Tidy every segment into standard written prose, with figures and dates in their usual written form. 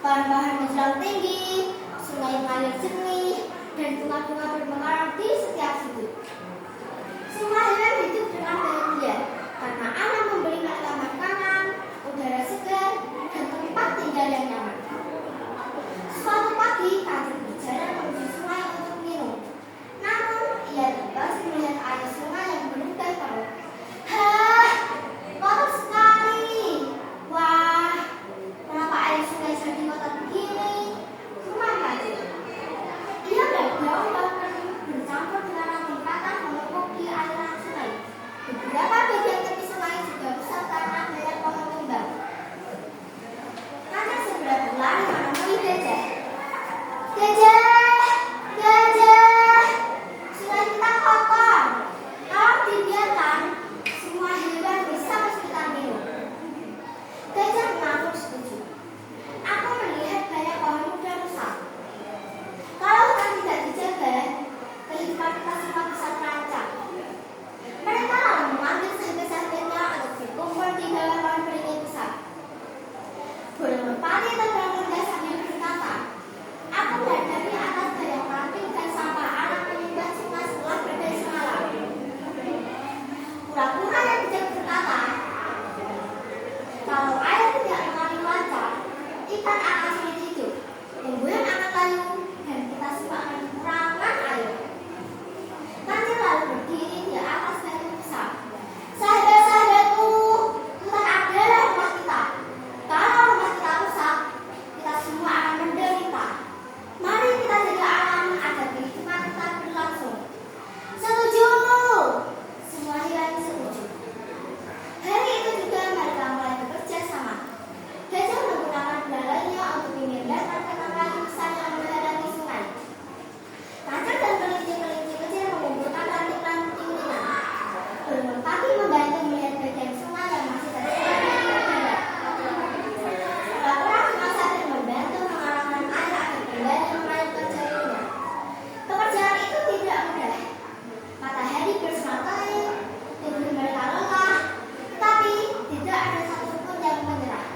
Pohon-pohon menjulang tinggi, sungai mengalir jernih, dan bunga-bunga bermekaran di setiap sudut. Semua hewan hidup dengan bahagia karena alam memberi mereka makanan, udara segar, dan tempat tinggal yang nyaman. Suatu pagi, Kancil berjalan menuju sungai untuk minum. Namun, ia tiba melihat air sungai yang berubah parut. Hah, kotor sekali. Wah, kenapa air sungai jadi kotor begini? Rumah Kancil. Ia berdaun bahkan bercampur dengan angin patah menumpuk di aliran sungai. Beberapa bagian tepi sungai juga rusak karena banyak pohon tumbang. Kancil segera berlari menemui gajah. Gajah, gajah, sungai kita kotor. Kalau dibiarkan, semua hewan bisa kesulitan minum. Gajah mengaku setuju. Aku melihat banyak pohon muda rusak. Kalau hutan tidak dijaga, kehidupan kita semua bisa terancam. Mereka lalu memanggil sahabat-sahabatnya untuk berkumpul di bawah pohon beringin besar. Burung merpati terbang rendah sambil berkata, "Aku dari atas banyak ranting dan sampah anak menyumbat sungai setelah badai semalam." Kura-kura yang bijak berkata, "Kalau air tidak mengalir lancar, ikan akan sulit hidup, tumbuhan akan layu, dan kita semua akan kekurangan air." Kancil lalu berdiri di atas batu besar. "Sahabat-sahabatku, hutan adalah rumah kita. Kalau rumah kita rusak, kita semua akan menderita. Mari kita jaga alam agar kehidupan tetap berlangsung." "Setuju!" Semua hewan setuju. Hari itu juga mereka mulai bekerja sama. Gajah menggunakan belalainya untuk memindahkan kayu besar yang menghadapi sungai. Kancil dan kelinci-kelinci kecil mengumpulkan ranting-ranting ringan. Burung merpati membantu melihat bagian sungai yang masih tersisa dari udara. Kura-kura memaksa dan membantu mengarahkan air agar kembali mengalir ke jalurnya. Pekerjaan itu tidak mudah. Matahari bersinar terik, tubuh mereka lelah, tetapi tidak ada satupun yang menyerah.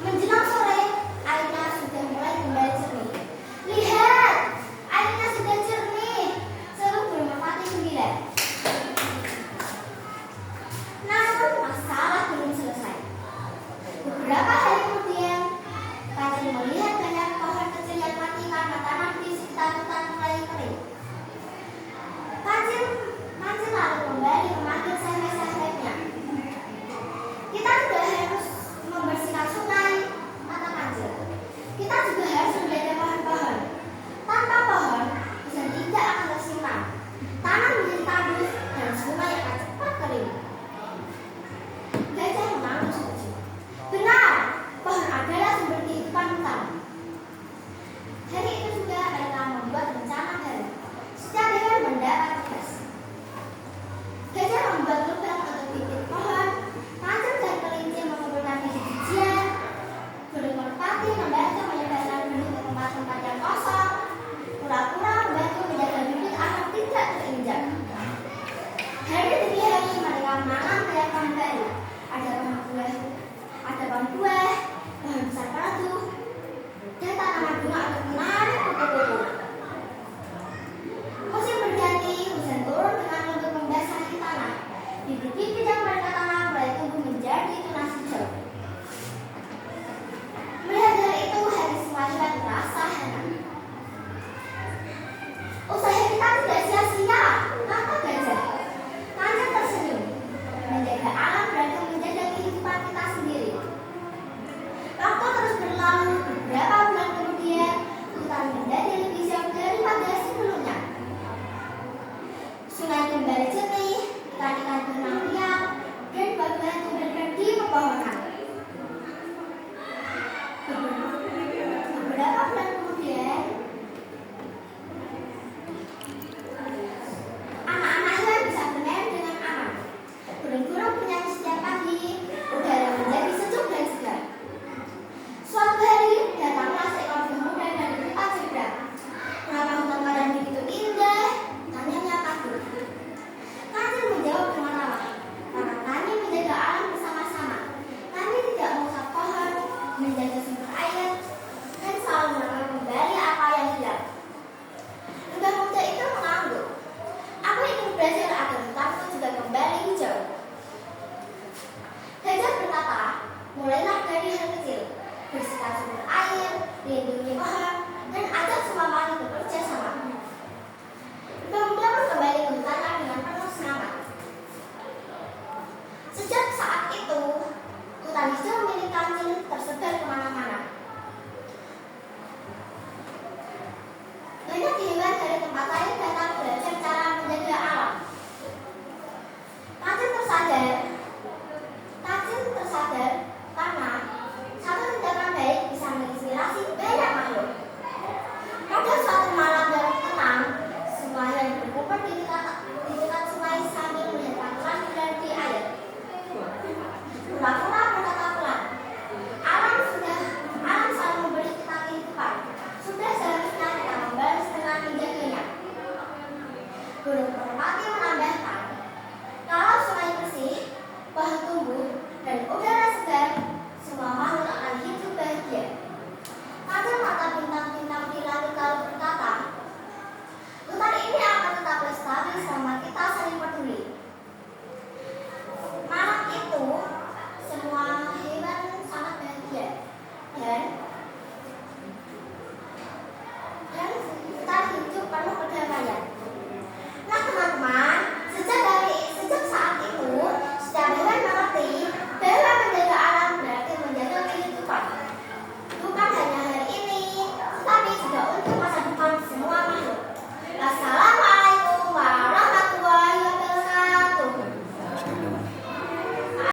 Menjelang sore, airnya sudah mulai kembali jernih. "Lihat, airnya sudah jernih," seru burung merpati gembira. Namun masalah belum selesai. Beberapa hari kemudian, Kancil melihat banyak pohon kecil yang mati karena tanah di sekitar hutan mulai kering. Kancil lalu kembali memanggil sahabat-sahabatnya. "Kita tidak harus membersihkan sungai," kata Kancil. "Kita juga harus menjaga pohon-pohon. Tanpa pohon, hujan tidak akan tersimpan, tanah menjadi tandus, dan sungai akan cepat kering." Gajah mengangguk setuju. "Benar, pohon adalah sumber kehidupan hutan." Hari itu juga mereka membuat rencana baru. Setiap hewan mendapat tugas. Gajah membuat lubang untuk bibit pohon, Kancil dan kelinci mengumpulkan biji-bijian, burung merpati membantu menyebarkan benih ke tempat-tempat yang kosong, kura-kura membantu menjaga bibit agar tidak terinjak. Hari demi hari mereka menanam banyak pohon baru. Ada pohon buah, pohon besar padu, dan tanaman bunga untuk menarik kupu-kupu.